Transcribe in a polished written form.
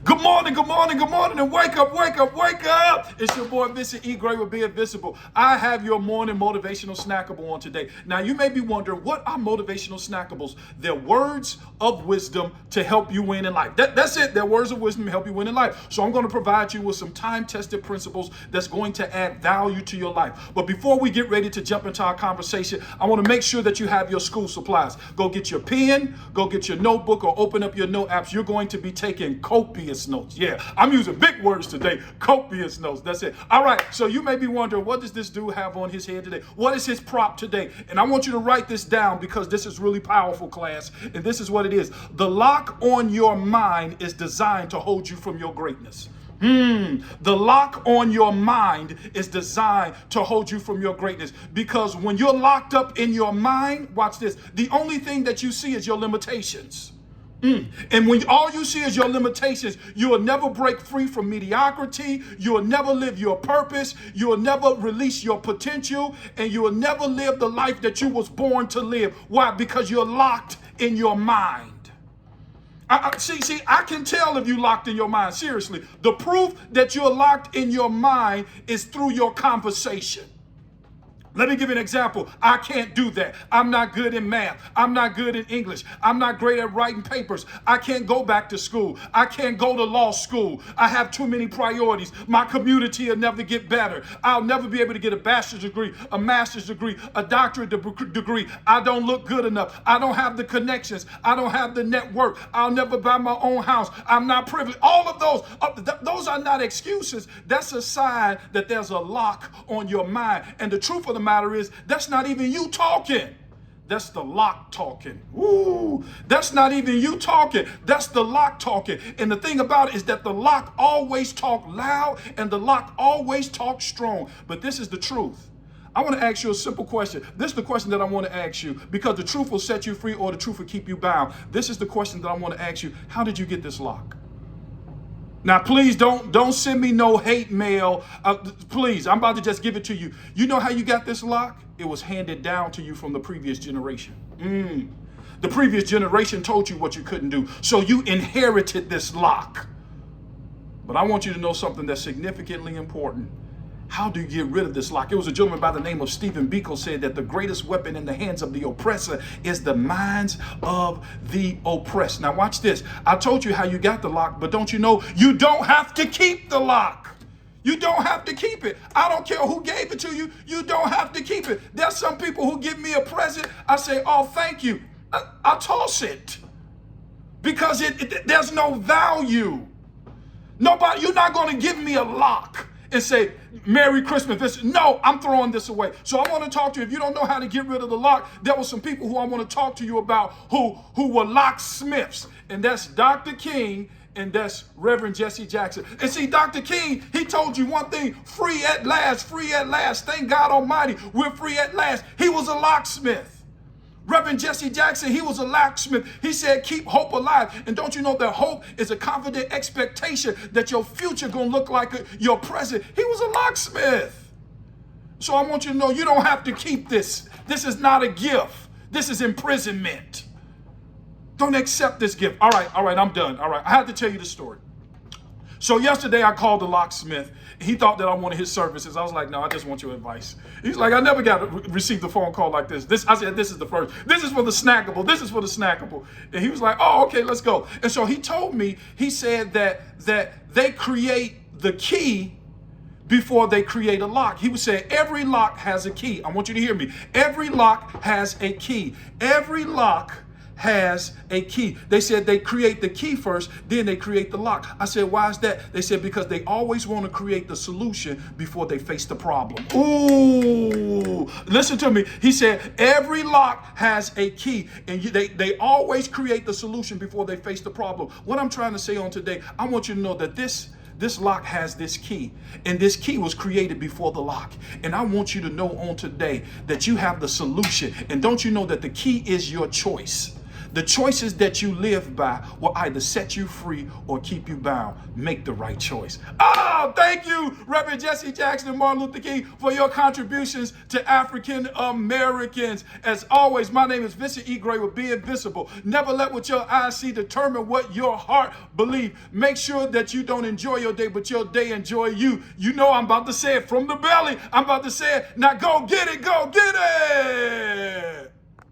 Good morning, good morning, good morning, and wake up, wake up, wake up. It's your boy, Vincent E. Gray with Be Invisible. I have your morning motivational snackable on today. Now, you may be wondering, what are motivational snackables? They're words of wisdom to help you win in life. That's it. They're words of wisdom to help you win in life. So I'm going to provide you with some time-tested principles that's going to add value to your life. But before we get ready to jump into our conversation, I want to make sure that you have your school supplies. Go get your pen, go get your notebook, or open up your note apps. You're going to be taking copious notes. Yeah, I'm using big words today. Copious notes. That's it. All right. So you may be wondering, what does this dude have on his head today? What is his prop today? And I want you to write this down because this is really powerful, class. And this is what it is. The lock on your mind is designed to hold you from your greatness. The lock on your mind is designed to hold you from your greatness, because when you're locked up in your mind, watch this, the only thing that you see is your limitations. And when all you see is your limitations, you will never break free from mediocrity. You will never live your purpose. You will never release your potential, and you will never live the life that you was born to live. Why? Because you're locked in your mind. See, I can tell if you locked in your mind. Seriously, the proof that you're locked in your mind is through your conversation. Let me give you an example. I can't do that. I'm not good in math. I'm not good in English. I'm not great at writing papers. I can't go back to school. I can't go to law school. I have too many priorities. My community will never get better. I'll never be able to get a bachelor's degree, a master's degree, a doctorate degree. I don't look good enough. I don't have the connections. I don't have the network. I'll never buy my own house. I'm not privileged. All of those are not excuses. That's a sign that there's a lock on your mind. And the truth of the matter is, that's not even you talking. That's the lock talking. Ooh, that's not even you talking. That's the lock talking. And the thing about it is that the lock always talk loud and the lock always talk strong. But this is the truth. I want to ask you a simple question. This is the question that I want to ask you, because the truth will set you free or the truth will keep you bound. This is the question that I want to ask you. How did you get this lock? Now, please don't send me no hate mail. Please, I'm about to just give it to you. You know how you got this lock? It was handed down to you from the previous generation. The previous generation told you what you couldn't do, so you inherited this lock. But I want you to know something that's significantly important. How do you get rid of this lock? It was a gentleman by the name of Stephen Biko said that the greatest weapon in the hands of the oppressor is the minds of the oppressed. Now watch this. I told you how you got the lock, but don't you know you don't have to keep the lock. You don't have to keep it. I don't care who gave it to you. You don't have to keep it. There's some people who give me a present. I say, oh, thank you. I toss it because there's no value. Nobody, you're not going to give me a lock and say, Merry Christmas. No, I'm throwing this away. So I want to talk to you. If you don't know how to get rid of the lock, there were some people who I want to talk to you about who were locksmiths. And that's Dr. King and that's Reverend Jesse Jackson. And see, Dr. King, he told you one thing, free at last, free at last. Thank God Almighty, we're free at last. He was a locksmith. Reverend Jesse Jackson, he was a locksmith. He said, keep hope alive. And don't you know that hope is a confident expectation that your future gonna look like your present? He was a locksmith. So I want you to know you don't have to keep this. This is not a gift. This is imprisonment. Don't accept this gift. All right, I'm done. All right, I had to tell you the story. So yesterday I called the locksmith. He thought that I wanted his services. I was like, no, I just want your advice. He's like, I never received a phone call like this. I said, this is the first. This is for the snackable. This is for the snackable. And he was like, oh, okay, let's go. And so he told me, he said that they create the key before they create a lock. He would say, every lock has a key. I want you to hear me. Every lock has a key. Every lock has a key. They said they create the key first, then they create the lock. I said, why is that? They said, because they always want to create the solution before they face the problem. Ooh, listen to me. He said, every lock has a key, and they always create the solution before they face the problem. What I'm trying to say on today, I want you to know that this lock has this key, and this key was created before the lock. And I want you to know on today that you have the solution. And don't you know that the key is your choice? The choices that you live by will either set you free or keep you bound. Make the right choice. Oh, thank you, Reverend Jesse Jackson and Martin Luther King, for your contributions to African Americans. As always, my name is Vincent E. Gray with Being Visible. Never let what your eyes see determine what your heart believes. Make sure that you don't enjoy your day, but your day enjoy you. You know I'm about to say it from the belly. I'm about to say it. Now go get it. Go get it.